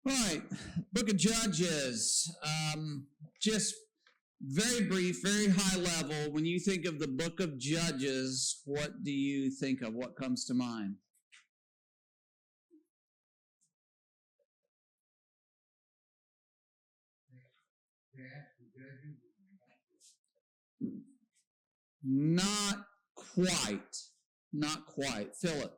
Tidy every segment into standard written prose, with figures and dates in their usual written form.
All right, Book of Judges. Just very brief, very high level. When you think of the Book of Judges, what do you think of? What comes to mind? Not quite. Not quite. Philip.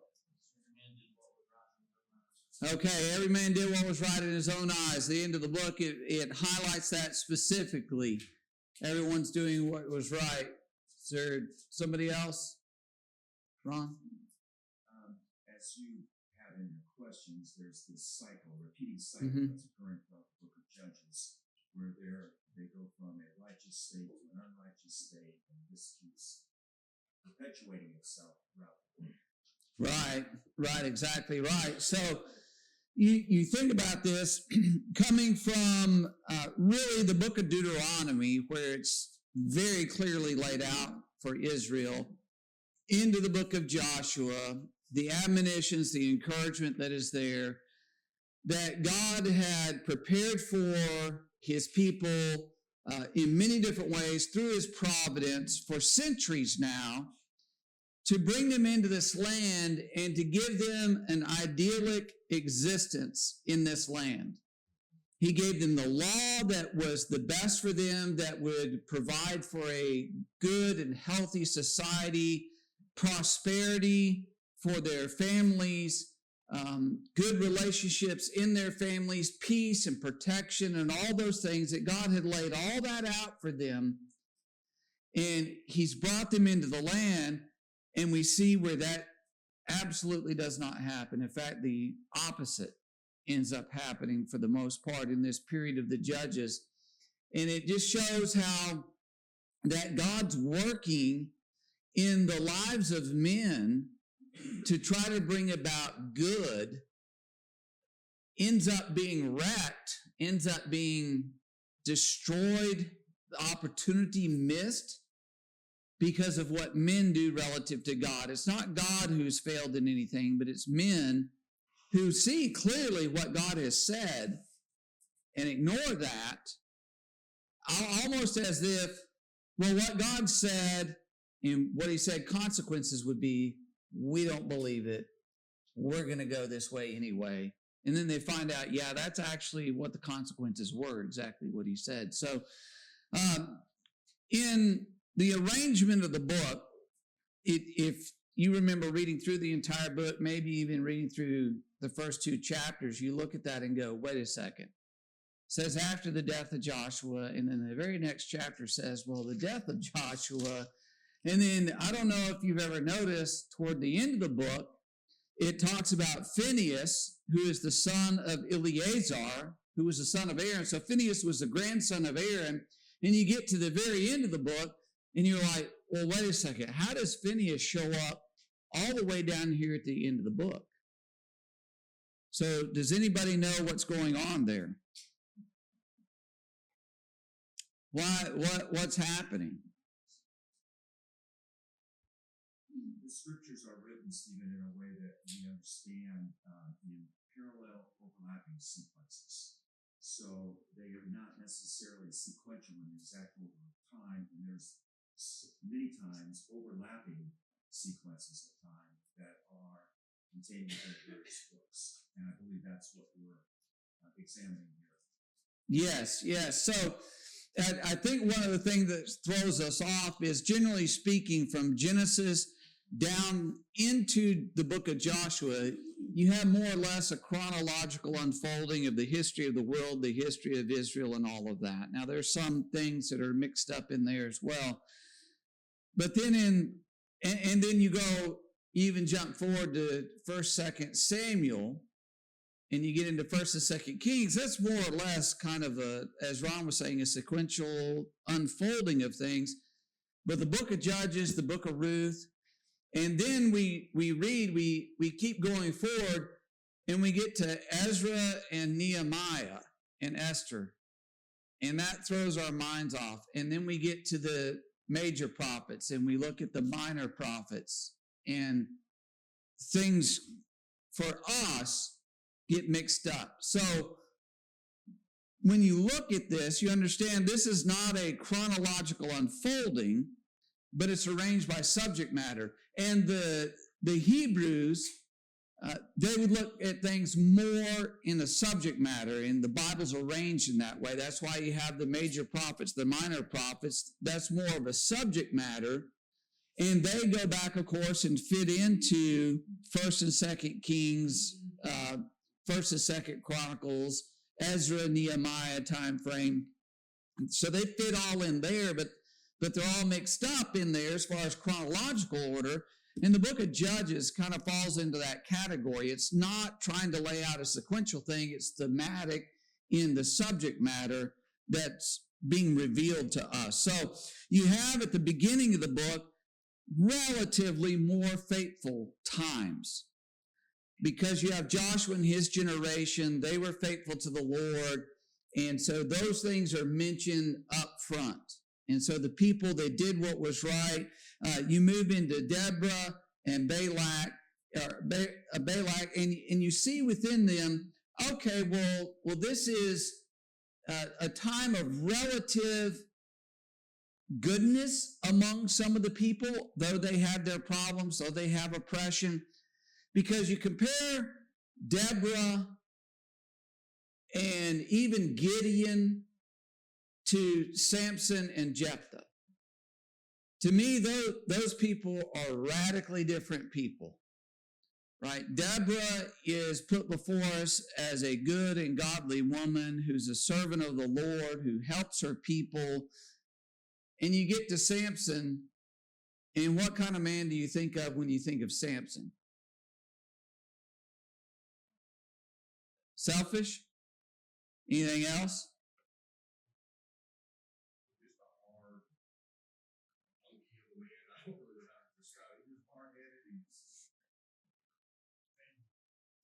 Okay, every man did what was right in his own eyes. The end of the book, it highlights that specifically. Everyone's doing what was right. Is there somebody else? Ron? As you have in your questions, there's this cycle, repeating cycle that's occurring throughout the book of Judges, where they go from a righteous state to an unrighteous state, and this keeps perpetuating itself throughout the book. Right, exactly right. So you think about this coming from really the book of Deuteronomy, where it's very clearly laid out for Israel, into the book of Joshua, the admonitions, the encouragement that is there, that God had prepared for his people in many different ways through his providence for centuries now, to bring them into this land and to give them an idyllic existence in this land. He gave them the law that was the best for them, that would provide for a good and healthy society, prosperity for their families, good relationships in their families, peace and protection and all those things that God had laid all that out for them. And he's brought them into the land. And we see where that absolutely does not happen. In fact, the opposite ends up happening for the most part in this period of the Judges. And it just shows how that God's working in the lives of men to try to bring about good ends up being wrecked, ends up being destroyed, the opportunity missed, because of what men do relative to God. It's not God who's failed in anything, but it's men who see clearly what God has said and ignore that, almost as if, well, what God said and what he said consequences would be, we don't believe it. We're going to go this way anyway. And then they find out, yeah, that's actually what the consequences were, exactly what he said. So in the arrangement of the book, if you remember reading through the entire book, maybe even reading through the first two chapters, you look at that and go, wait a second. It says after the death of Joshua, and then the very next chapter says, well, the death of Joshua. And then I don't know if you've ever noticed toward the end of the book, it talks about Phinehas, who is the son of Eleazar, who was the son of Aaron. So Phinehas was the grandson of Aaron. And you get to the very end of the book, and you're like, well, wait a second. How does Phinehas show up all the way down here at the end of the book? So does anybody know what's going on there? What's happening? The scriptures are written, Stephen, in a way that we understand in parallel overlapping sequences. So they are not necessarily sequential in the exact order of time, and there's many times overlapping sequences of time that are contained within various books. And I believe that's what we're examining here. Yes. So I think one of the things that throws us off is, generally speaking, from Genesis down into the book of Joshua, you have more or less a chronological unfolding of the history of the world, the history of Israel, and all of that. Now, there's some things that are mixed up in there as well. But then and then you go, you even jump forward to 1st, 2nd Samuel, and you get into 1st and 2nd Kings. That's more or less kind of as Ron was saying, a sequential unfolding of things. But the book of Judges, the book of Ruth, and then we keep going forward, and we get to Ezra and Nehemiah and Esther. And that throws our minds off. And then we get to the major prophets, and we look at the minor prophets, and things for us get mixed up. So when you look at this, you understand this is not a chronological unfolding, but it's arranged by subject matter. And the Hebrews, they would look at things more in the subject matter, and the Bible's arranged in that way. That's why you have the major prophets, the minor prophets. That's more of a subject matter. And they go back, of course, and fit into 1st and 2nd Kings, 1st and 2nd Chronicles, Ezra, Nehemiah time frame. So they fit all in there, but they're all mixed up in there as far as chronological order. And the book of Judges kind of falls into that category. It's not trying to lay out a sequential thing. It's thematic in the subject matter that's being revealed to us. So you have at the beginning of the book relatively more faithful times, because you have Joshua and his generation. They were faithful to the Lord. And so those things are mentioned up front. And so the people, they did what was right. You move into Deborah and Balak, and you see within them, okay, well, this is a time of relative goodness among some of the people, though they have their problems, though they have oppression. Because you compare Deborah and even Gideon to Samson and Jephthah. To me, those people are radically different people, right? Deborah is put before us as a good and godly woman who's a servant of the Lord, who helps her people. And you get to Samson, and what kind of man do you think of when you think of Samson? Selfish? Anything else?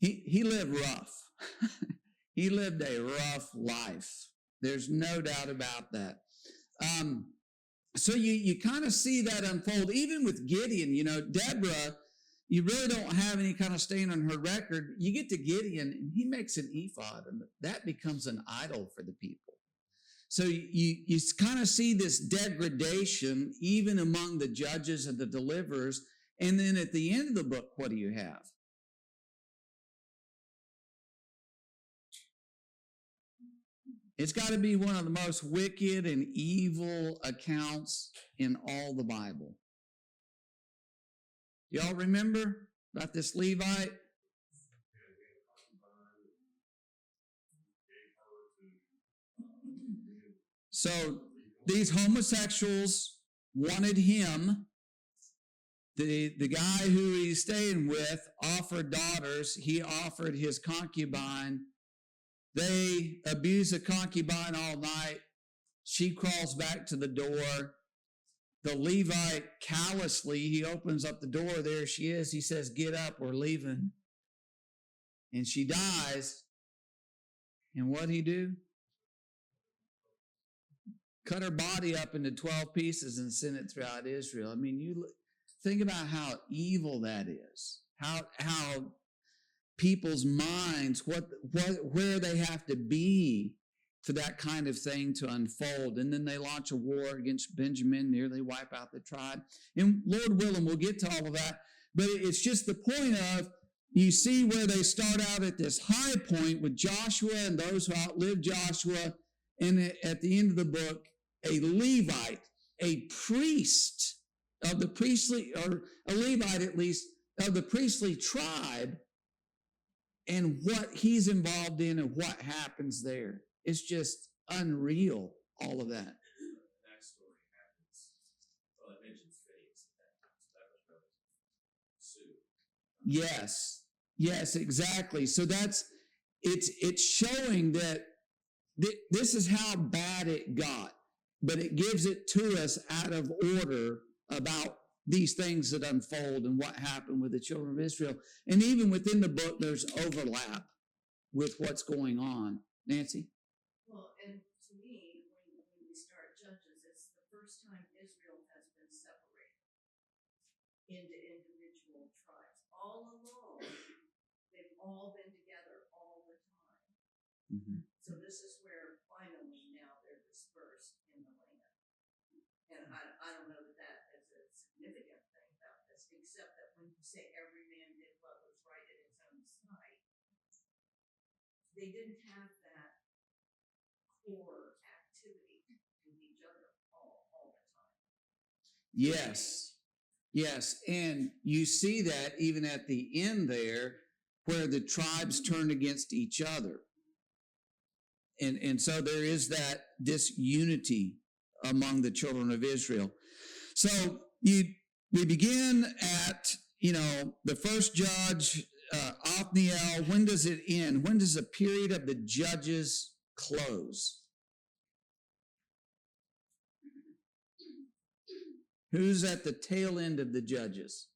He lived rough. He lived a rough life. There's no doubt about that. So you kind of see that unfold, even with Gideon. You know, Deborah, you really don't have any kind of stain on her record. You get to Gideon, and he makes an ephod, and that becomes an idol for the people. So you kind of see this degradation, even among the judges and the deliverers. And then at the end of the book, what do you have? It's got to be one of the most wicked and evil accounts in all the Bible. Y'all remember about this Levite? So these homosexuals wanted him. The guy who he's staying with offered daughters. He offered his concubine. They abuse the concubine all night. She crawls back to the door. The Levite callously, he opens up the door. There she is. He says, "Get up, we're leaving." And she dies. And what'd he do? Cut her body up into 12 pieces and send it throughout Israel. I mean, you think about how evil that is. How people's minds, where they have to be for that kind of thing to unfold. And then they launch a war against Benjamin, nearly wipe out the tribe. And Lord willing, we'll get to all of that. But it's just the point of, you see where they start out at this high point with Joshua and those who outlived Joshua. And at the end of the book, a Levite, a priest of the priestly, or a Levite at least, of the priestly tribe, and what he's involved in and what happens there. It's just unreal, all of that. That story happens. Well, it mentions Phineas at that time, so that was really Sue. Yes, exactly. So it's showing that this is how bad it got, but it gives it to us out of order about these things that unfold and what happened with the children of Israel. And even within the book, there's overlap with what's going on. Nancy? Well, and to me, when we start Judges, it's the first time Israel has been separated into individual tribes. All along, they've all been together all the time. Mm-hmm. So this is where And I don't know that that is a significant thing about this, except that when you say every man did what was right in his own sight, they didn't have that core activity with each other all the time. Yes. Yes. And you see that even at the end there, where the tribes turned against each other. And so there is that disunity among the children of Israel. So we begin at, the first judge, Othniel. When does it end? When does the period of the judges close? Who's at the tail end of the judges?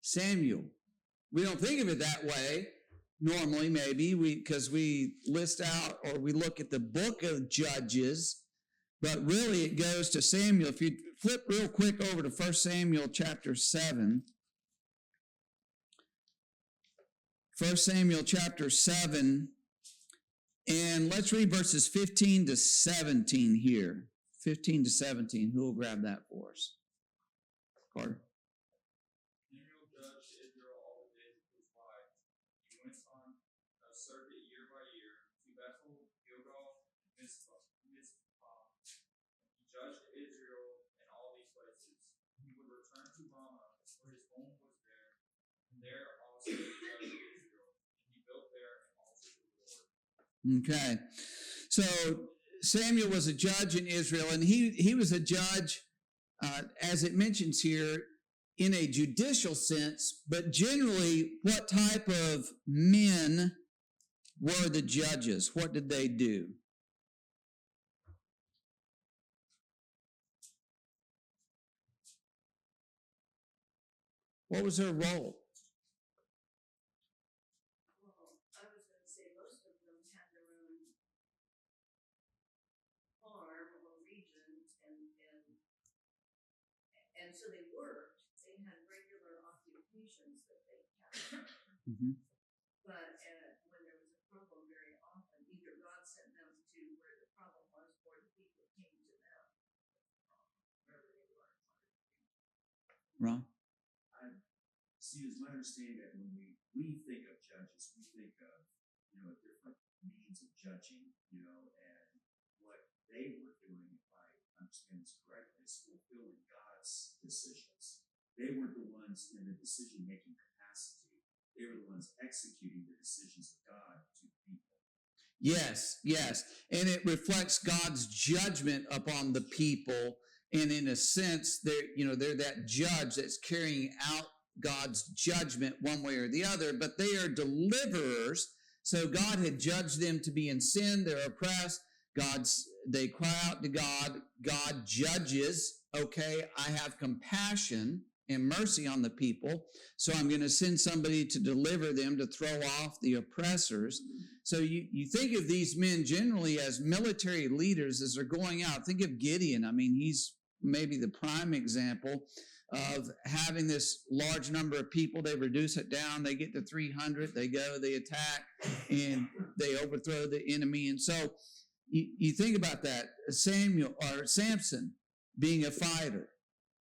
Samuel. We don't think of it that way normally, maybe, because we list out or we look at the book of Judges, but really it goes to Samuel. If you flip real quick over to 1 Samuel chapter 7. 1 Samuel chapter 7, and let's read verses 15 to 17 here. 15 to 17. Who will grab that for us? Carter. Samuel judged Israel all the days of his life. He went on a circuit year by year to Bethel, Gilgal, and Mizpah. He judged Israel in all these places. He would return to Ramah, for his home was there, and there also he judged Israel. And he built there an altar to the Lord. Okay. So Samuel was a judge in Israel, and he was a judge, as it mentions here, in a judicial sense, but generally, what type of men were the judges? What did they do? What was their role? Well, I was going to say most of them had their own farm or region, and so they worked. They had regular occupations that they kept. Mm-hmm. But when there was a problem, very often either God sent them to where the problem was, or the people came to them, wherever they were. Ron? See, it's my understanding that when we think of judges, we think of, different means of judging, and what they were doing, if I understand this correctly, is fulfilling God's decisions. They weren't the ones in the decision-making capacity. They were the ones executing the decisions of God to people. Yes, yes. And it reflects God's judgment upon the people. And in a sense, they're that judge that's carrying out God's judgment one way or the other, but they are deliverers. So God had judged them to be in sin. They're oppressed. They cry out to God. God judges. Okay, I have compassion and mercy on the people. So I'm going to send somebody to deliver them, to throw off the oppressors. So you think of these men generally as military leaders as they're going out. Think of Gideon. I mean, he's maybe the prime example of having this large number of people. They reduce it down. They get to 300. They go, they attack, and they overthrow the enemy. And so you think about that. Samson being a fighter,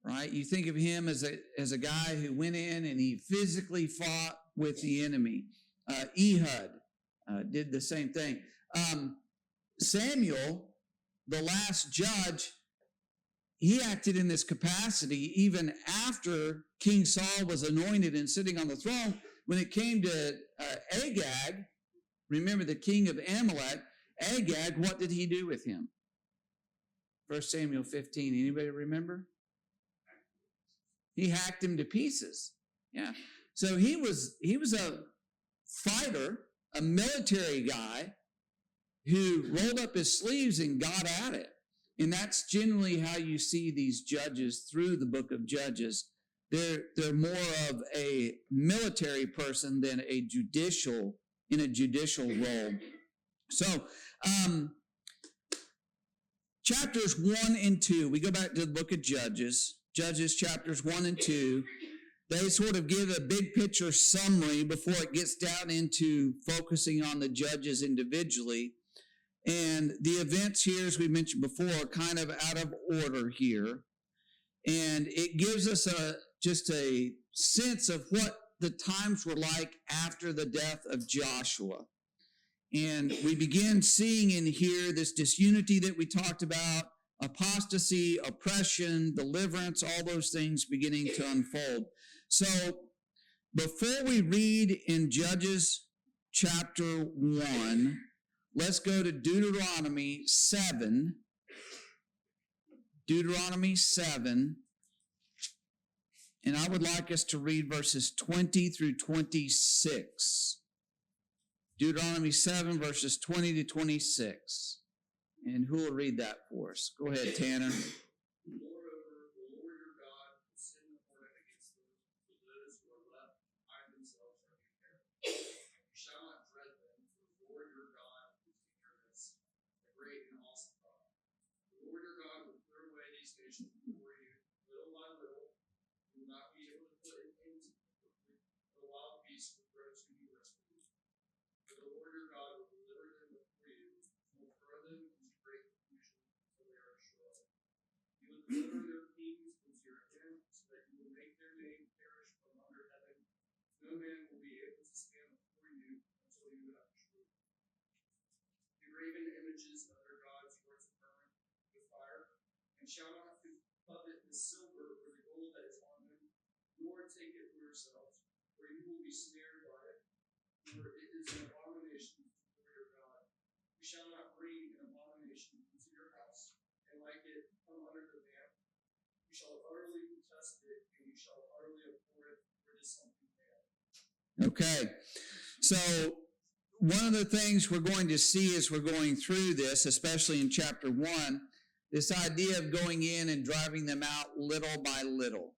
right? You think of him as a guy who went in and he physically fought with the enemy. Ehud did the same thing. Samuel, the last judge, he acted in this capacity even after King Saul was anointed and sitting on the throne. When it came to Agag, remember the king of Amalek, Agag, what did he do with him? 1 Samuel 15, anybody remember? He hacked him to pieces. Yeah. So he was a fighter, a military guy who rolled up his sleeves and got at it. And that's generally how you see these judges through the book of Judges. They're more of a military person than in a judicial role. So, chapters 1 and 2, we go back to the book of Judges chapters 1 and 2. They sort of give a big picture summary before it gets down into focusing on the judges individually. And the events here, as we mentioned before, are kind of out of order here. And it gives us just a sense of what the times were like after the death of Joshua. And we begin seeing in here this disunity that we talked about, apostasy, oppression, deliverance, all those things beginning to unfold. So before we read in Judges chapter 1, let's go to Deuteronomy 7. Deuteronomy 7. And I would like us to read verses 20 through 26. Deuteronomy 7, verses 20 to 26. And who will read that for us? Go ahead, Tanner. Moreover, the Lord your God will send the hornet against those who are left behind themselves from your parents. You shall not dread them, for the Lord your God is with your midst, a great and awesome God. The Lord your God will clear away these nations before you, little by little. You will not be able to put an end to them quickly, but a wild beast will throw to you rescue. But the Lord your God will deliver them before you, and will throw them into great confusion until they are destroyed. You will deliver their kings into your hand, so that you will make their name perish from under heaven. No man will be able to stand before you until you have destroyed them. The graven images of their gods you are to burn with fire, and shall not covet the silver or the gold that is on them, nor take it for yourselves, for you will be snared by it, for it is an abomination before your God. You shall not bring an abomination into your house, and like it come under the lamp. You shall utterly detest it, and you shall utterly abhor it, for it is something bad. Okay. So one of the things we're going to see as we're going through this, especially in chapter 1, this idea of going in and driving them out little by little.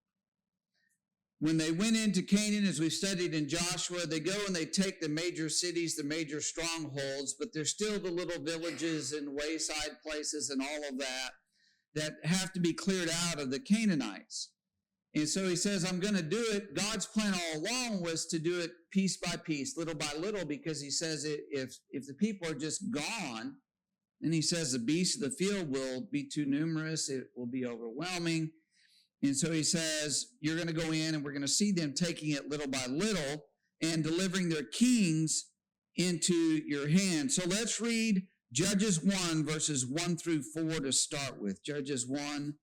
When they went into Canaan, as we studied in Joshua, they go and they take the major cities, the major strongholds, but there's still the little villages and wayside places and all of that have to be cleared out of the Canaanites. And so he says, I'm going to do it. God's plan all along was to do it piece by piece, little by little, because he says if the people are just gone, and he says the beasts of the field will be too numerous, it will be overwhelming. And so he says, you're going to go in and we're going to see them taking it little by little and delivering their kings into your hand. So let's read Judges 1, verses 1 through 4 to start with. Judges 1,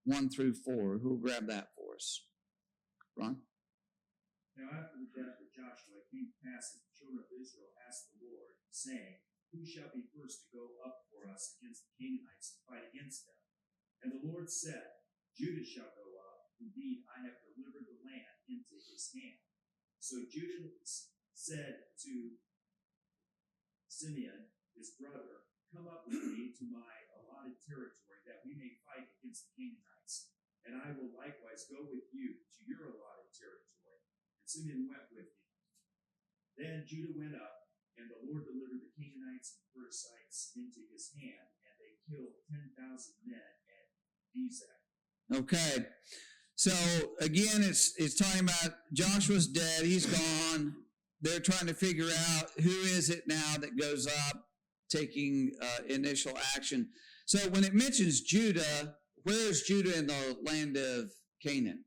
1 through 4. Who will grab that for us? Ron? Now after the death of Joshua, it came to pass that the children of Israel asked the Lord, saying, who shall be first to go up for us against the Canaanites to fight against them? And the Lord said, Judah shall go up. Indeed, I have delivered the land into his hand. So Judah said to Simeon, his brother, come up with me to my allotted territory, that we may fight against the Canaanites. And I will likewise go with you to your allotted territory. And Simeon went with him. Then Judah went up, and the Lord delivered the Canaanites and Perizzites into his hand, and they killed 10,000 men at Bezek. Okay. So again, it's talking about Joshua's dead. He's gone. They're trying to figure out who is it now that goes up taking initial action. So when it mentions Judah, where is Judah in the land of Canaan?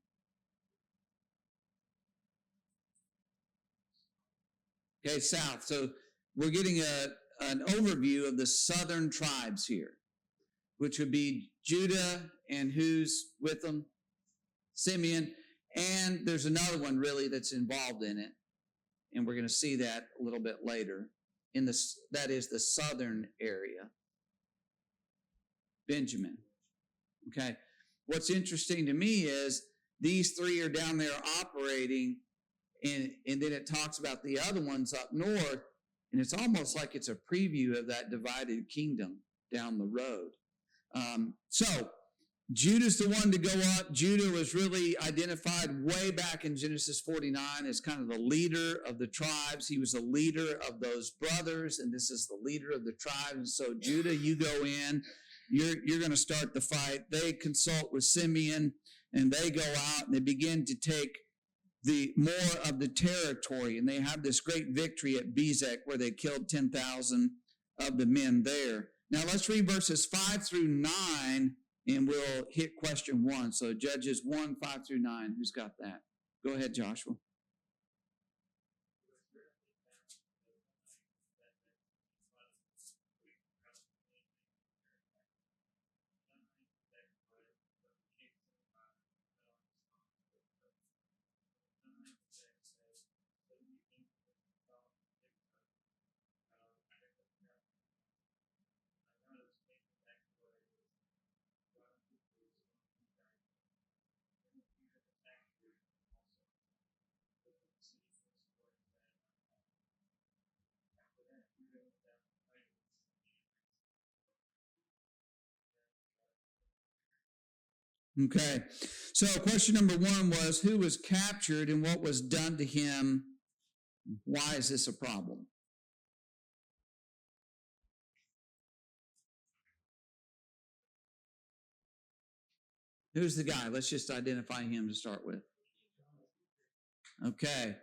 Okay, south. So we're getting an overview of the southern tribes here, which would be Judah and who's with them? Simeon. And there's another one really that's involved in it. And we're going to see that a little bit later. That is the southern area. Benjamin. Okay. What's interesting to me is these three are down there operating, and then it talks about the other ones up north, and it's almost like it's a preview of that divided kingdom down the road. So Judah's the one to go up. Judah was really identified way back in Genesis 49 as kind of the leader of the tribes. He was the leader of those brothers, and this is the leader of the tribes. And so Judah, you go in, you're going to start the fight. They consult with Simeon, and they go out, and they begin to take the more of the territory, and they have this great victory at Bezek where they killed 10,000 of the men there. Now let's read verses 5 through 9, and we'll hit question 1. So Judges 1, 5 through 9. Who's got that? Go ahead, Joshua. Okay. So question number 1 was, who was captured and what was done to him? Why is this a problem? Who's the guy? Let's just identify him to start with. Okay.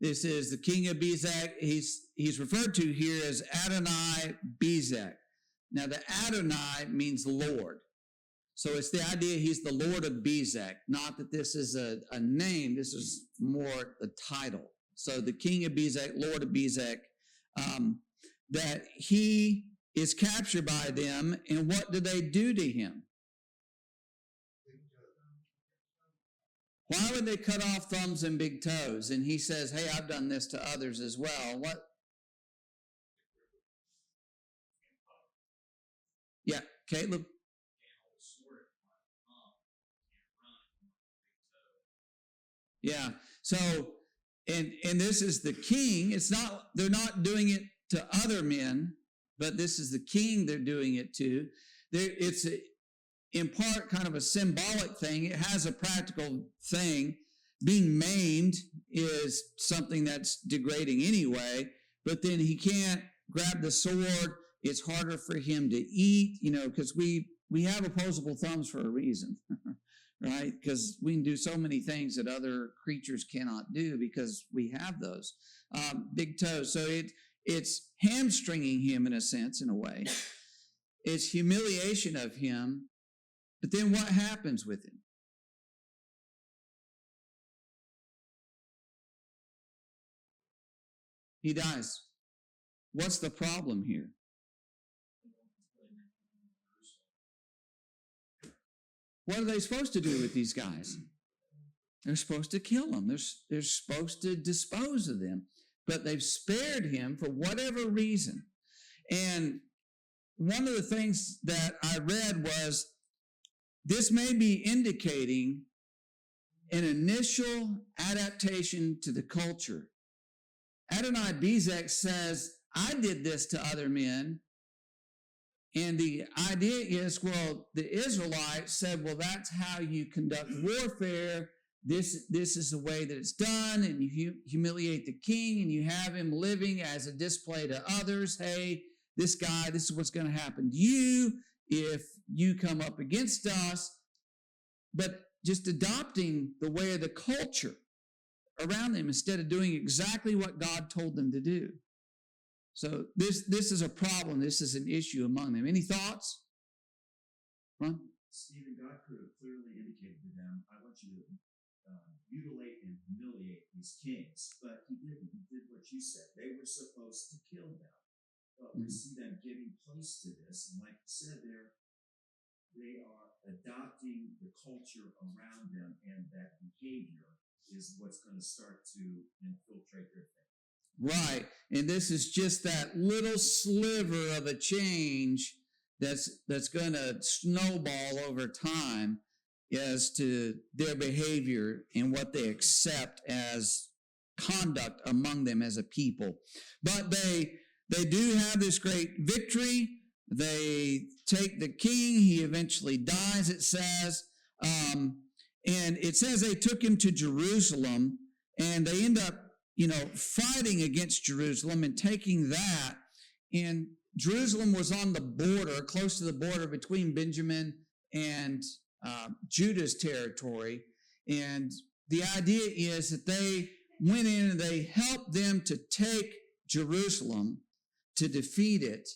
This is the king of Bezek. He's referred to here as Adonai Bezek. Now, the Adonai means Lord. So it's the idea he's the Lord of Bezek, not that this is a name. This is more the title. So the king of Bezek, Lord of Bezek, that he is captured by them, and what do they do to him? Why would they cut off thumbs and big toes? And he says, hey, I've done this to others as well. What? Yeah, Caleb? Yeah. So, and this is the king. It's not, they're not doing it to other men, but this is the king they're doing it to. It's in part kind of a symbolic thing. It has a practical thing. Being maimed is something that's degrading anyway, but then he can't grab the sword. It's harder for him to eat, because we have opposable thumbs for a reason. Right? Because we can do so many things that other creatures cannot do because we have those big toes. So it's hamstringing him in a sense, in a way. It's humiliation of him. But then what happens with him? He dies. What's the problem here? What are they supposed to do with these guys? They're supposed to kill them. They're supposed to dispose of them. But they've spared him for whatever reason. And one of the things that I read was this may be indicating an initial adaptation to the culture. Adonai Bezek says, I did this to other men. And the idea is, well, the Israelites said, well, that's how you conduct warfare. This is the way that it's done, and you humiliate the king, and you have him living as a display to others. Hey, this guy, this is what's going to happen to you if you come up against us. But just adopting the way of the culture around them instead of doing exactly what God told them to do. So this is a problem. This is an issue among them. Any thoughts? Ron? Stephen, God could have clearly indicated to them, I want you to mutilate and humiliate these kings. But he didn't. He did what you said. They were supposed to kill them. But we see them giving place to this. And like you said, they are adopting the culture around them, and that behavior is what's going to start to infiltrate their faith. Right. And this is just that little sliver of a change that's going to snowball over time as to their behavior and what they accept as conduct among them as a people. But they do have this great victory. They take the king. He eventually dies, it says. And it says they took him to Jerusalem, and they end up fighting against Jerusalem and taking that. And Jerusalem was on the border, close to the border between Benjamin and Judah's territory. And the idea is that they went in and they helped them to take Jerusalem, to defeat it.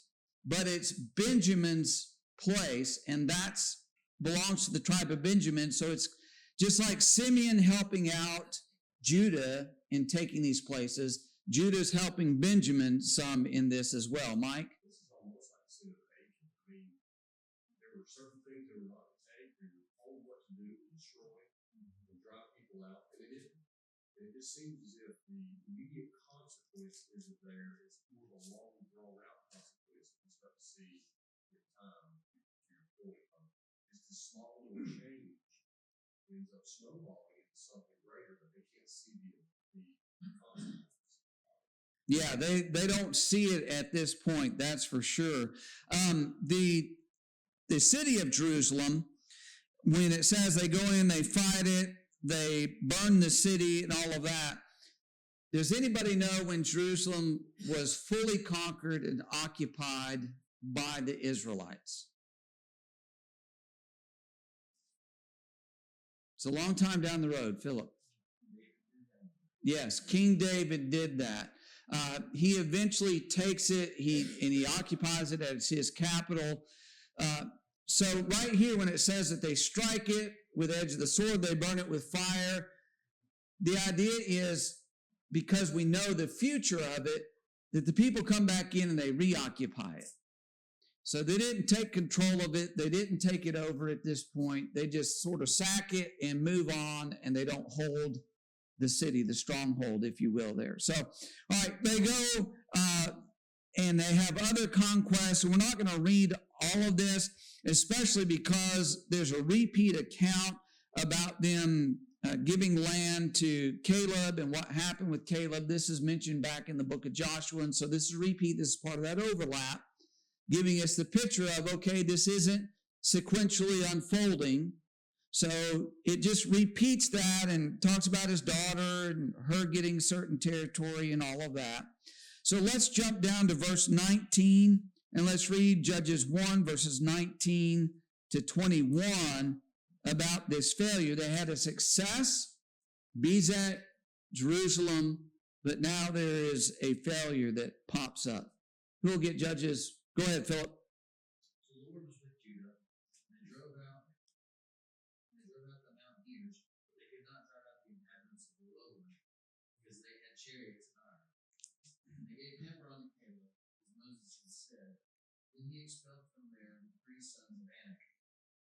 but it's Benjamin's place, and that's belongs to the tribe of Benjamin. So it's just like Simeon helping out Judah in taking these places. Judah's helping Benjamin some in this as well. Mike? This is almost like syndication. I mean, there were certain things they were not to take. They were told what to do, destroy, and drive people out, and they didn't. And it just seems as if the immediate consequence isn't there. It's more of a long, drawn-out consequence that we start to see with time, to your point. Just a small little change ends up snowballing into something greater, but they can't see the consequences. Yeah, they don't see it at this point, that's for sure. The city of Jerusalem, when it says they go in, they fight it, they burn the city and all of that, does anybody know when Jerusalem was fully conquered and occupied by the Israelites? It's a long time down the road, Philip. Yes, King David did that. He eventually takes it, he occupies it as his capital. So right here, when it says that they strike it with the edge of the sword, they burn it with fire, the idea is, because we know the future of it, that the people come back in and they reoccupy it. So they didn't take control of it. They didn't take it over at this point. They just sort of sack it and move on, and they don't hold the city, the stronghold, if you will, there. So, all right, they go and they have other conquests. We're not going to read all of this, especially because there's a repeat account about them giving land to Caleb and what happened with Caleb. This is mentioned back in the book of Joshua, and so this is a repeat. This is part of that overlap, giving us the picture of, okay, this isn't sequentially unfolding. So it just repeats that and talks about his daughter and her getting certain territory and all of that. So let's jump down to verse 19 and let's read Judges 1, verses 19 to 21 about this failure. They had a success, Bezek, Jerusalem, but now there is a failure that pops up. Who will get Judges? Go ahead, Philip. So the Lord was with Judah, and they drove out the mountaineers, but they could not drive out the inhabitants of the lowland, because they had chariots and iron. And they gave Hebron to Caleb, as Moses had said. Then he expelled from there the 3 sons of Anak.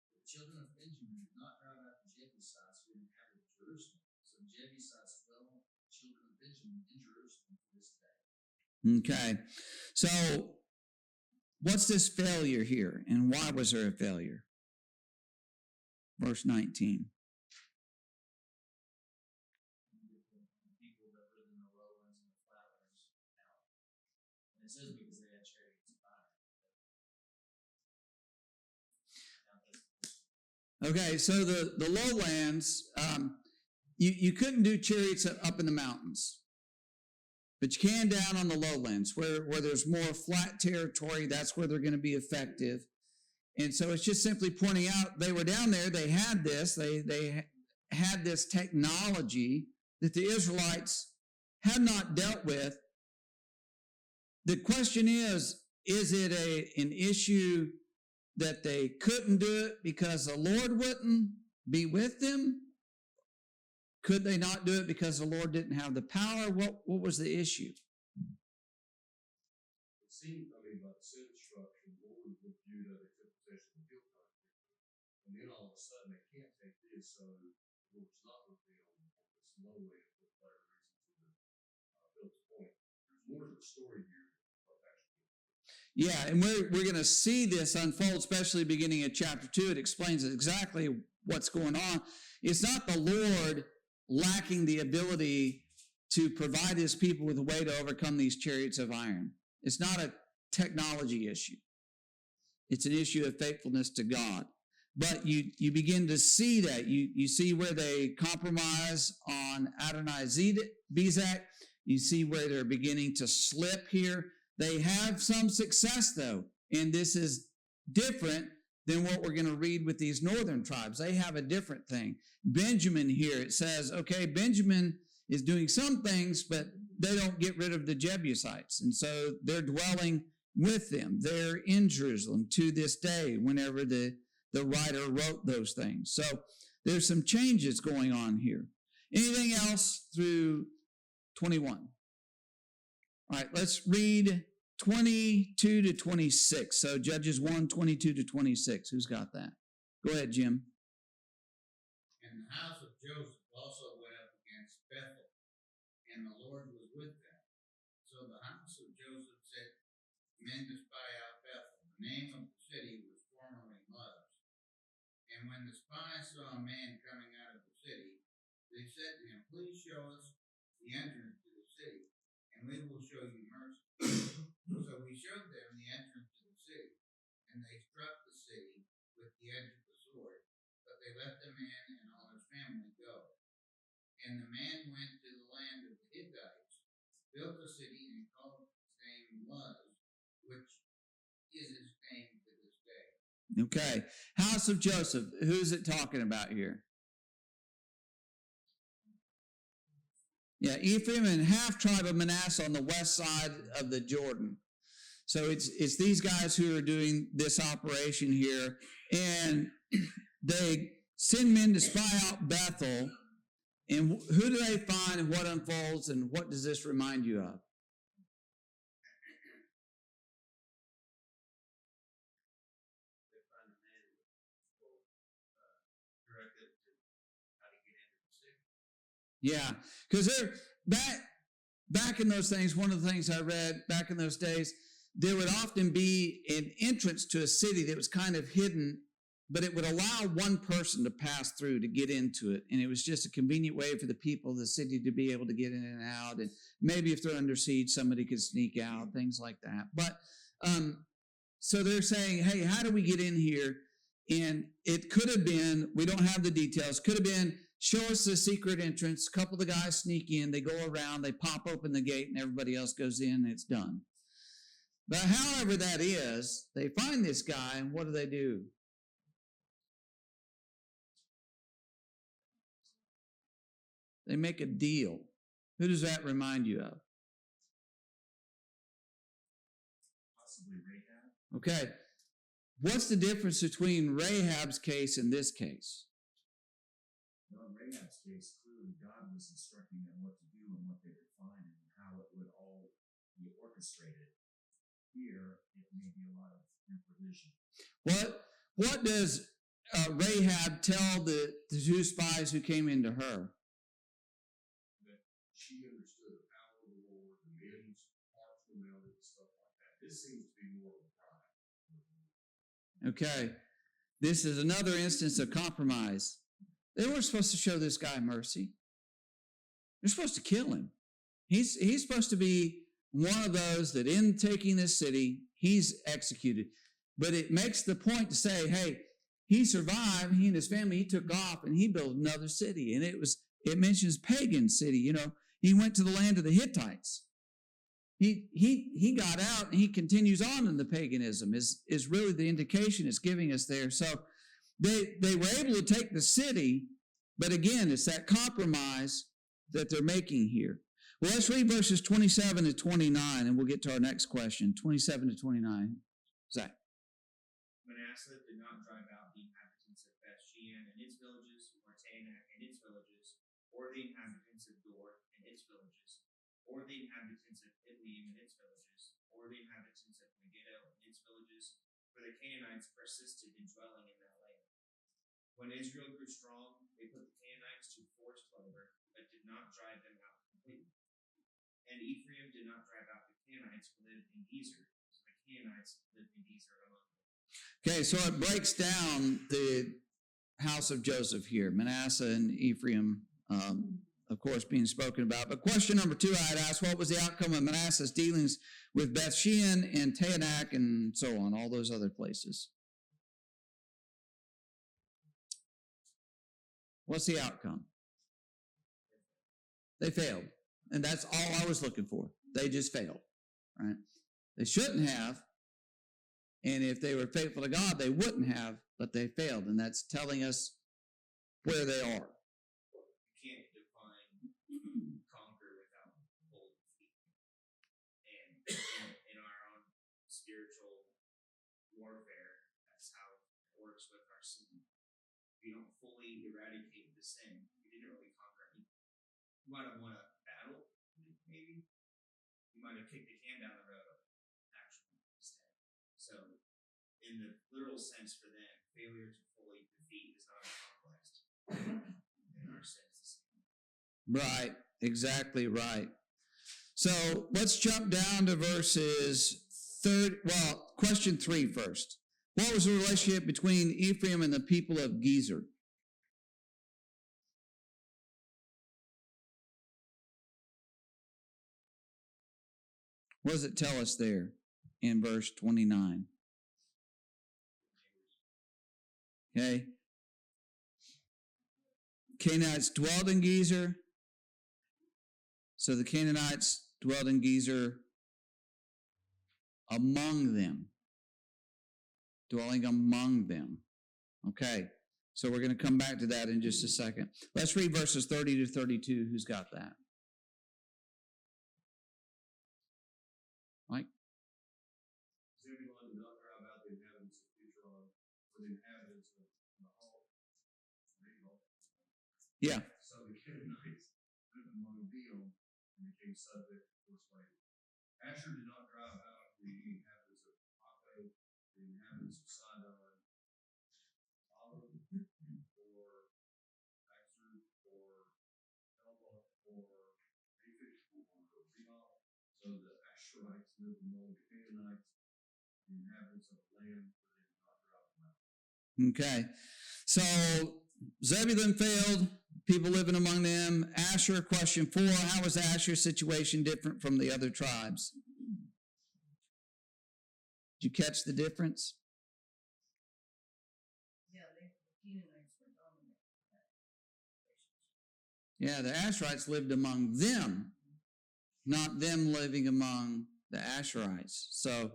But the children of Benjamin did not drive out the Jebusites who inhabited Jerusalem. So the Jebusites dwell with the children of Benjamin in Jerusalem to this day. Okay. So what's this failure here, and why was there a failure? Verse 19. People that live in the lowlands and the flatlands out. And it says because they had chariots and iron. Okay, so the lowlands, you couldn't do chariots up in the mountains, but you can down on the lowlands where there's more flat territory. That's where they're going to be effective. And so it's just simply pointing out they were down there. They had this. They had this technology that the Israelites had not dealt with. The question is it an issue that they couldn't do it because the Lord wouldn't be with them? Could they not do it because the Lord didn't have the power? What was the issue? It seemed, by the sin destruction, the Lord was with Judah, they took possession of the hill country. And then all of a sudden they can't take this, so the Lord's not with them on this lowland for whatever reason, to Phil's point. There's more to the story here. Yeah, and we're going to see this unfold, especially beginning at chapter 2. It explains exactly what's going on. It's not the Lord lacking the ability to provide his people with a way to overcome these chariots of iron. It's not a technology issue. It's an issue of faithfulness to God. But you begin to see that. You see where they compromise on Adonai-Bezek. You see where they're beginning to slip here. They have some success, though, and this is different than what we're going to read with these northern tribes. They have a different thing. Benjamin here, it says, okay, Benjamin is doing some things, but they don't get rid of the Jebusites, and so they're dwelling with them. They're in Jerusalem to this day whenever the writer wrote those things. So there's some changes going on here. Anything else through 21? All right, let's read 22 to 26. So Judges 1, 22 to 26. Who's got that? Go ahead, Jim. And the house of Joseph also went up against Bethel, and the Lord was with them. So the house of Joseph set men to spy out Bethel. The name of the city was formerly Luz. And when the spies saw a man coming out of the city, they said to him, "Please show us the entrance to the city, and we will show you mercy." So we showed them the entrance to the city, and they struck the city with the edge of the sword, but they let the man and all his family go. And the man went to the land of the Hittites, built a city, and called its name Luz, which is its name to this day. Okay. House of Joseph. Who's it talking about here? Yeah, Ephraim and half tribe of Manasseh on the west side of the Jordan. So it's these guys who are doing this operation here, and they send men to spy out Bethel. And who do they find, and what unfolds, and what does this remind you of? They find a man directed to how to get into the city. Yeah, because they're back in those things. One of the things I read back in those days, there would often be an entrance to a city that was kind of hidden, but it would allow one person to pass through to get into it. And it was just a convenient way for the people of the city to be able to get in and out. And maybe if they're under siege, somebody could sneak out, things like that. But so they're saying, hey, how do we get in here? And it could have been, we don't have the details, could have been, show us the secret entrance. A couple of the guys sneak in, they go around, they pop open the gate, and everybody else goes in, and it's done. But however that is, they find this guy, and what do? They make a deal. Who does that remind you of? Possibly Rahab. Okay. What's the difference between Rahab's case and this case? Well, in Rahab's case, clearly God was instructing them what to do and what they would find and how it would all be orchestrated. Here, it may be a lot of improvisation. What does Rahab tell the two spies who came into her? That she understood the power of the Lord, the men's hearts were melted, stuff like that. This seems to be more of a pride. Okay. This is another instance of compromise. They weren't supposed to show this guy mercy. They're supposed to kill him. He's supposed to be one of those that in taking this city, he's executed. But it makes the point to say, hey, he survived, he and his family, he took off and he built another city. And it mentions pagan city, he went to the land of the Hittites. He got out and he continues on in the paganism is really the indication it's giving us there. So they were able to take the city, but again, it's that compromise that they're making here. Well, let's read verses 27 to 29, and we'll get to our next question, 27 to 29. Zach. Manasseh did not drive out the inhabitants of Bethshean and its villages, or Taanach and its villages, or the inhabitants of Dor and its villages, or the inhabitants of Idlim and its villages, or the inhabitants of Megiddo and its villages, for the Canaanites persisted in dwelling in that land. When Israel grew strong, they put the Canaanites to forced labor, but did not drive them out completely. And Ephraim did not drive out the Canaanites who lived in Gezer, so the Canaanites lived in Gezer among them. Okay, so it breaks down the house of Joseph here, Manasseh and Ephraim, of course, being spoken about. But question number 2 I had asked, what was the outcome of Manasseh's dealings with Bethshean and Taanach and so on, all those other places? What's the outcome? They failed. And that's all I was looking for. They just failed, right? They shouldn't have. And if they were faithful to God, they wouldn't have, but they failed. And that's telling us where they are. You can't define conquer without bold defeat. And in our own spiritual warfare. That's how it works with our sin. If you don't fully eradicate the sin, you didn't really conquer it. You might have won a battle, maybe. You might have kicked the can down the road, actually, instead. So, in the literal sense for them, failure to fully defeat is not a conquest. In our sense. Right, exactly right. So let's jump down to question 3 first. What was the relationship between Ephraim and the people of Gezer? What does it tell us there in verse 29? Okay. Canaanites dwelled in Gezer. So the Canaanites dwelled in Gezer among them. Dwelling among them. Okay. So we're going to come back to that in just a second. Let's read verses 30 to 32. Who's got that? Mike? Zebulun did not drive out the inhabitants of Kitron, or the inhabitants of Nahal. Yeah. So the Canaanites lived among them and became subject to their slavery. Asher did not drive out the inhabitants of Uphold, the inhabitants of Sidon, Olive, or Axer, or Elba, or Aphic, or Rehob. So the Asherites lived among the Canaanites, the inhabitants of the land, but they did not drive them out. Okay. So Zebulun failed, people living among them. Asher, question 4, how was Asher's situation different from the other tribes? Did you catch the difference? Yeah, the Canaanites were dominant. Yeah, the Asherites lived among them, not them living among the Asherites. So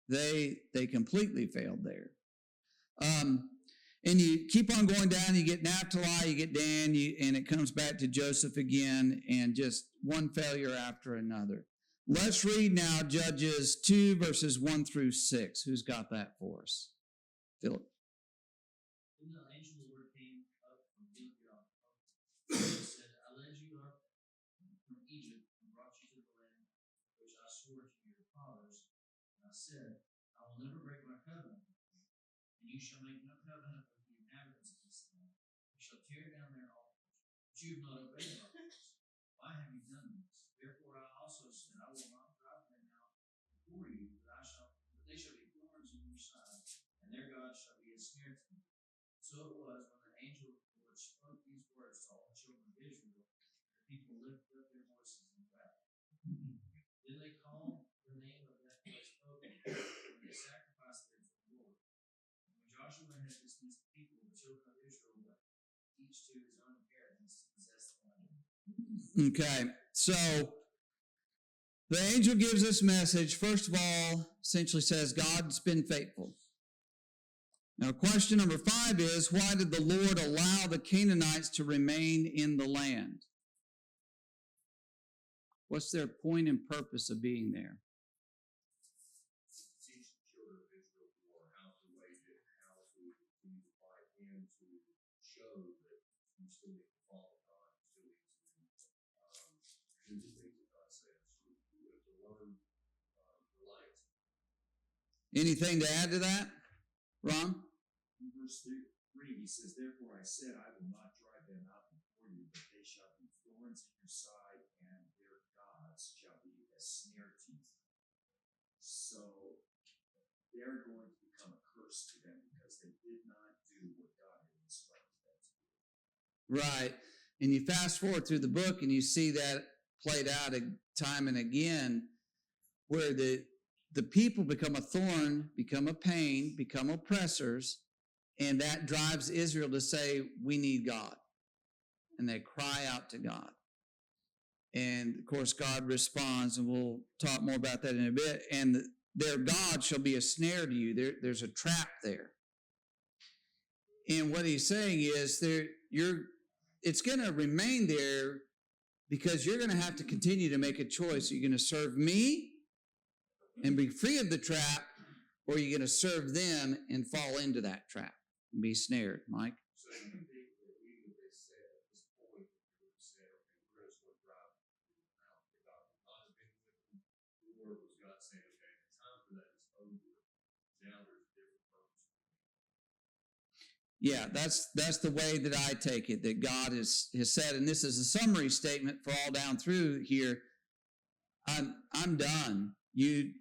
they completely failed there. And you keep on going down, you get Naphtali, you get Dan, and it comes back to Joseph again, and just one failure after another. Let's read now Judges 2, verses 1 through 6. Who's got that for us? Philip. Then the angel of the Lord came up from Gilgal. He said, I led you up from Egypt and brought you to the land which I swore to your fathers. And I said, I will never break my covenant with you, and you shall make no covenant with the inhabitants of this land. You shall tear down their altars, but you have not obeyed my voice. Why have you done this? Therefore I also said, I will not drive them out before you, but they shall be thorns in your side, and their God shall be a snare to you. So it was when the angel of the Lord spoke these words to all the children of Israel, the people lifted up their voices and wept. Then they called the name of that place Opal, and they sacrificed there to the Lord. And when Joshua had dismissed the people, the children of Israel went, each to his own inheritance, to possess the land. Okay, so the angel gives this message. First of all, essentially says God's been faithful. Now, question number 5 is, why did the Lord allow the Canaanites to remain in the land? What's their point and purpose of being there? Teach the children of Israel more how to wage it, how to continue to fight, and to show that you still need to follow God, you still need to do the things that God says. You have to learn the light. Anything to add to that, Ron? In verse 3, he says, therefore I said, I will not drive them out before you, but they shall be thorns in your side, and their gods shall be a snare to you. So they're going to become a curse to them because they did not do what God had instructed them to do. Right. And you fast forward through the book and you see that played out time and again, where the people become a thorn, become a pain, become oppressors, and that drives Israel to say, we need God. And they cry out to God. And of course, God responds, and we'll talk more about that in a bit. And their God shall be a snare to you. There's a trap there. And what he's saying is it's going to remain there because you're going to have to continue to make a choice. You're going to serve me and be free of the trap, or are you going to serve them and fall into that trap and be snared, Mike? So you think that even if they said at this point, they would have said, okay, we're going to start driving out for God. God has been with them. Or was God saying, okay, the time for that is over. Now there's a different purpose. Yeah, that's the way that I take it, that God has said, and this is a summary statement for all down through here. I'm done. You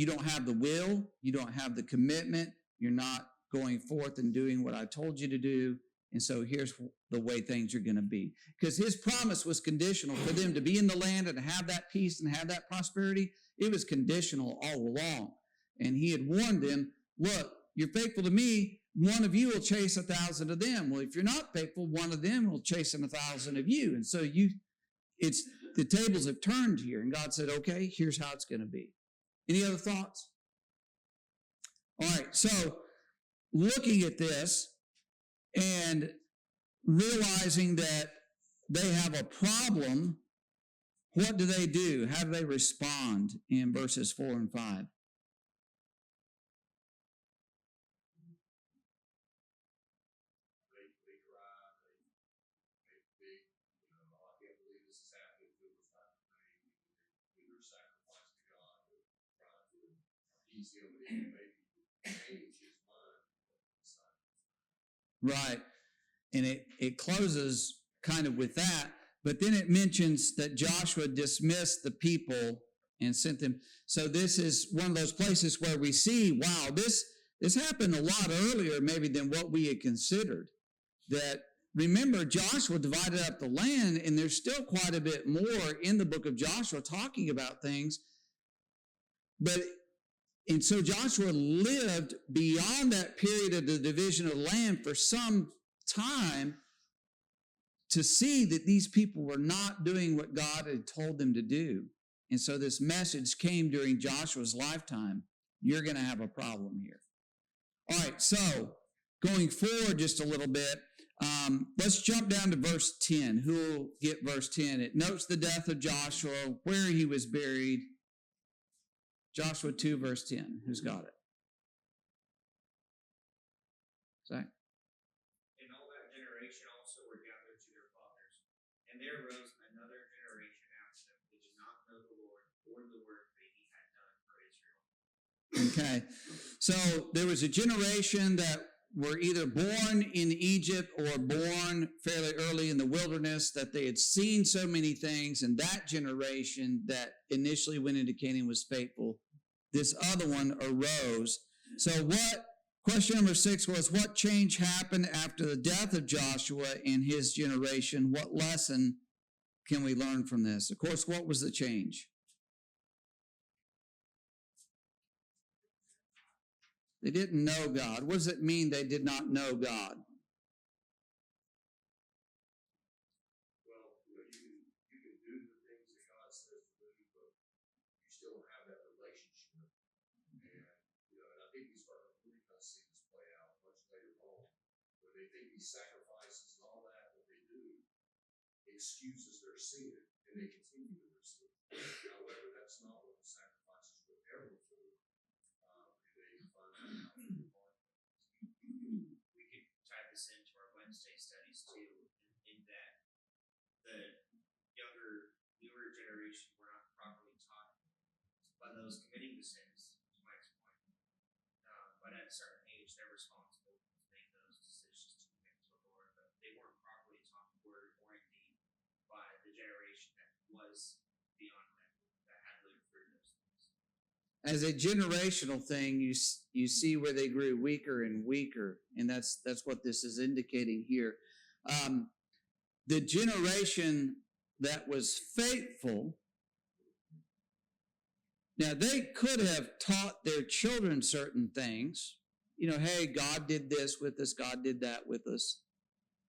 don't have the will, you don't have the commitment, you're not going forth and doing what I told you to do. And so here's the way things are going to be. Because his promise was conditional for them to be in the land and have that peace and have that prosperity. It was conditional all along. And he had warned them, look, you're faithful to me, one of you will chase 1,000 of them. Well, if you're not faithful, one of them will chase 1,000 of you. And so the tables have turned here. And God said, okay, here's how it's going to be. Any other thoughts? All right, so looking at this and realizing that they have a problem, what do they do? How do they respond in verses 4 and 5? They cry, they big, I can't believe this is happening to us type of thing. They do their sacrifice to God. They're trying to appease him, and even maybe change his mind. Right. And it closes kind of with that, but then it mentions that Joshua dismissed the people and sent them. So this is one of those places where we see, wow, this happened a lot earlier maybe than what we had considered. That, remember, Joshua divided up the land, and there's still quite a bit more in the book of Joshua talking about things. And so Joshua lived beyond that period of the division of the land for some time to see that these people were not doing what God had told them to do. And so this message came during Joshua's lifetime. You're going to have a problem here. All right, so going forward just a little bit, let's jump down to verse 10. Who will get verse 10? It notes the death of Joshua, where he was buried. Joshua 2, verse 10. Who's got it? Zach? And all that generation also were gathered to their fathers. And there arose another generation after them that did not know the Lord or the work that he had done for Israel. Okay. So there was a generation that were either born in Egypt or born fairly early in the wilderness, that they had seen so many things, and that generation that initially went into Canaan was faithful. This other one arose. So question number 6 was, what change happened after the death of Joshua and his generation? What lesson can we learn from this? Of course, what was the change? They didn't know God. What does it mean they did not know God? Well, you can do the things that God says to do, but you still don't have that relationship. And I think we start to really kind of see this play out much later on, where they think these sacrifices and all that, what they do, excuses their sin, and they continue in their sin. However, that's not what the sacrifices were ever for. And they find that out through the hard things. We could tie this into our Wednesday studies too, in that the newer generation were not properly taught by those committing the sins, to Mike's point. But at a certain age, they're responsible to make those decisions to commit to the Lord. But they weren't properly taught the word or indeed by the generation that was beyond them, that had lived through those things. As a generational thing, you see where they grew weaker and weaker, and that's what this is indicating here. The generation that was faithful, now they could have taught their children certain things. Hey, God did this with us, God did that with us.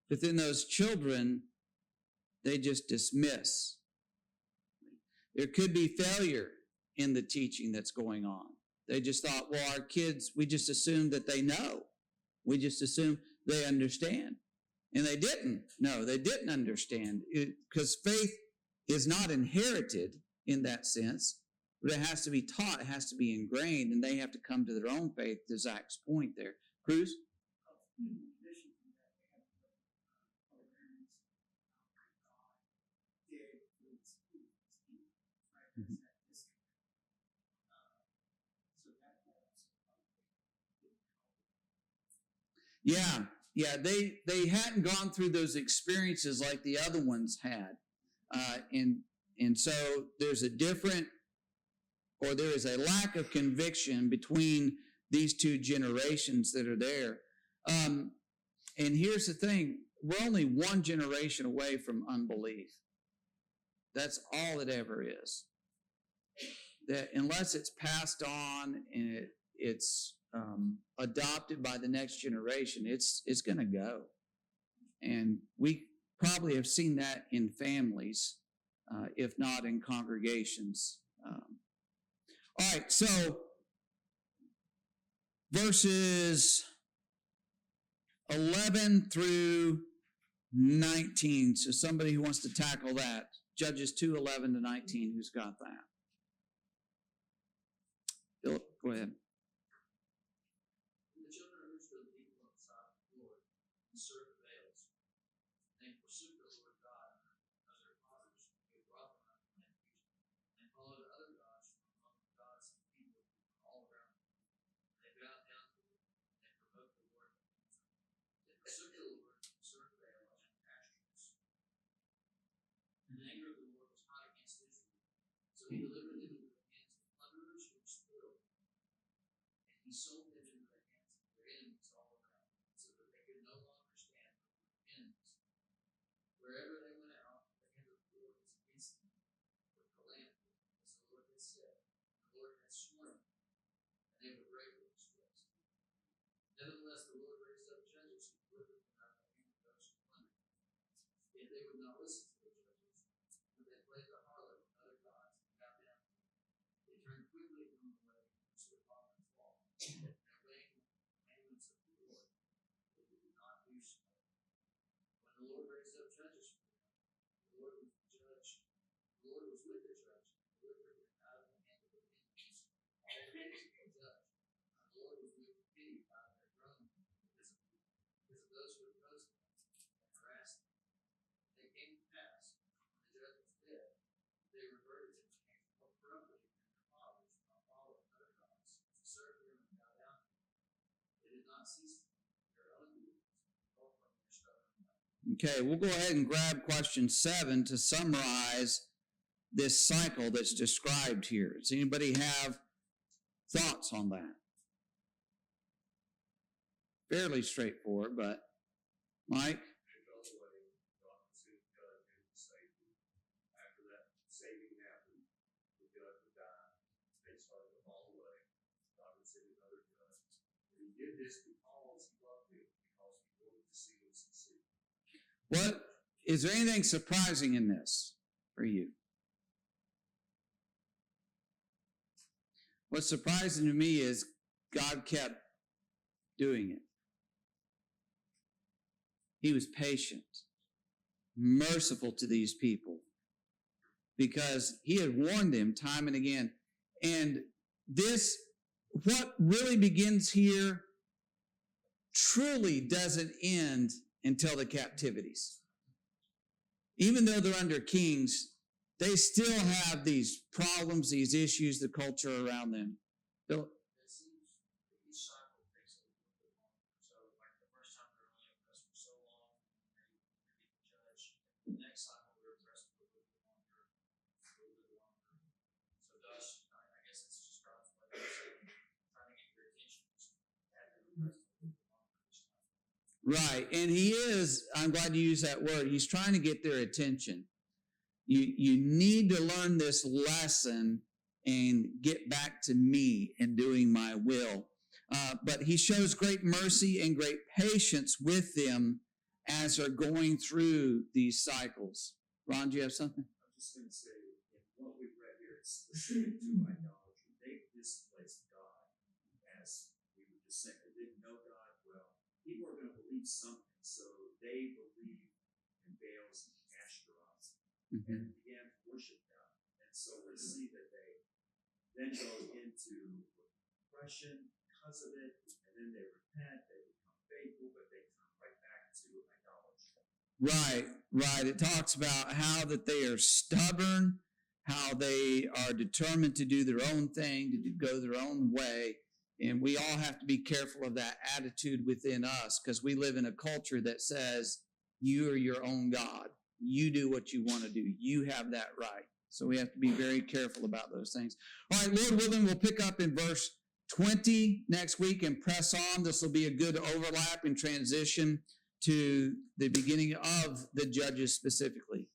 But then those children, they just dismiss. There could be failure in the teaching that's going on. They just thought, well, our kids, we just assume that they know. We just assume they understand. And they didn't. No, they didn't understand. Because faith is not inherited in that sense. but it has to be taught, it has to be ingrained, and they have to come to their own faith, to Zach's point there. Cruz? Mhm. Yeah, they hadn't gone through those experiences like the other ones had, and so there's a different, or there is a lack of conviction between these two generations that are there. And here's the thing: we're only one generation away from unbelief. That's all it ever is. That unless it's passed on and it's adopted by the next generation, it's going to go. And we probably have seen that in families, if not in congregations. All right, so verses 11 through 19. So somebody who wants to tackle that. Judges 2, 11 to 19. Who's got that? Philip, go ahead. The children of Israel, the people of the side of the Lord, and served the Baals. They forsook the Lord God as their fathers, who had brought them out of the land of Egypt, and followed other gods from among the gods of the people all around them. They bowed down to them, and they provoked the Lord. They forsook the Lord, and served Baal and Ashtoreth. And the anger of the Lord was hot against Israel, so he delivered them into the hands of plunderers who spoiled them. And he sold them into the hands of their enemies all around, so that they could no longer stand before their enemies. Wherever they went out, the hand of the Lord was against them with calamity, as the Lord had said, and the Lord had sworn, and they would break with his ways. Nevertheless, the Lord raised up judges who delivered them out of the hand of those who plundered them. Yet they would not listen to the judges, but they played the harlot with other gods and bowed down to them. They turned quickly from the way in which their fathers walked, and obeying the commandments of the Lord, but they did not do so. When the Lord raised up judges for them, the Lord was the judge. The Lord was with the judge, and delivered them out of the hand of their enemies all the days of the judge. And the Lord was moved with pity by their groaning because of those who opposed them and harassed them. And it came to pass, when the judge was dead, they reverted and became more corruptly than their fathers, by following other gods, to serve them and bow down to them. They did not cease from their unbelief, nor from their stubborn way. Okay, we'll go ahead and grab question 7 to summarize this cycle that's described here. Does anybody have thoughts on that? Fairly straightforward, but Mike? After that saving happened, the judge would die. They started to fall away. God would send another judge. And he did this because he loved them, because he wanted to see them succeed. What is there anything surprising in this for you? What's surprising to me is God kept doing it. He was patient, merciful to these people, because he had warned them time and again. And this, what really begins here, truly doesn't end until the captivities. Even though they're under kings, they still have these problems, these issues, the culture around them. Philip? It seems that each cycle takes a little bit longer. So, like the first time they're only oppressed for so long, and they get the judge. The next cycle they're oppressed for a little bit longer, a little bit longer. So, thus, I guess it's just God's way of saying, trying to get your attention, just have them oppressed a little bit longer each time. Right. And he is, I'm glad you used that word. He's trying to get their attention. You need to learn this lesson and get back to me in doing my will. But he shows great mercy and great patience with them as they're going through these cycles. Ron, do you have something? I'm just going to say, in what we've read here, it's specific to idolatry. They displaced God, as we were just saying. They didn't know God well. People are going to believe something, so they believe in Baals and Ashtaroth and began to worship them. And so we see that they then go into oppression because of it, and then they repent, they become faithful, but they turn right back to idolatry. Right, right. It talks about how that they are stubborn, how they are determined to do their own thing, to go their own way. And we all have to be careful of that attitude within us because we live in a culture that says, you are your own God. You do what you want to do. You have that right. So we have to be very careful about those things. All right, Lord willing, we'll pick up in verse 20 next week and press on. This will be a good overlap and transition to the beginning of the Judges specifically.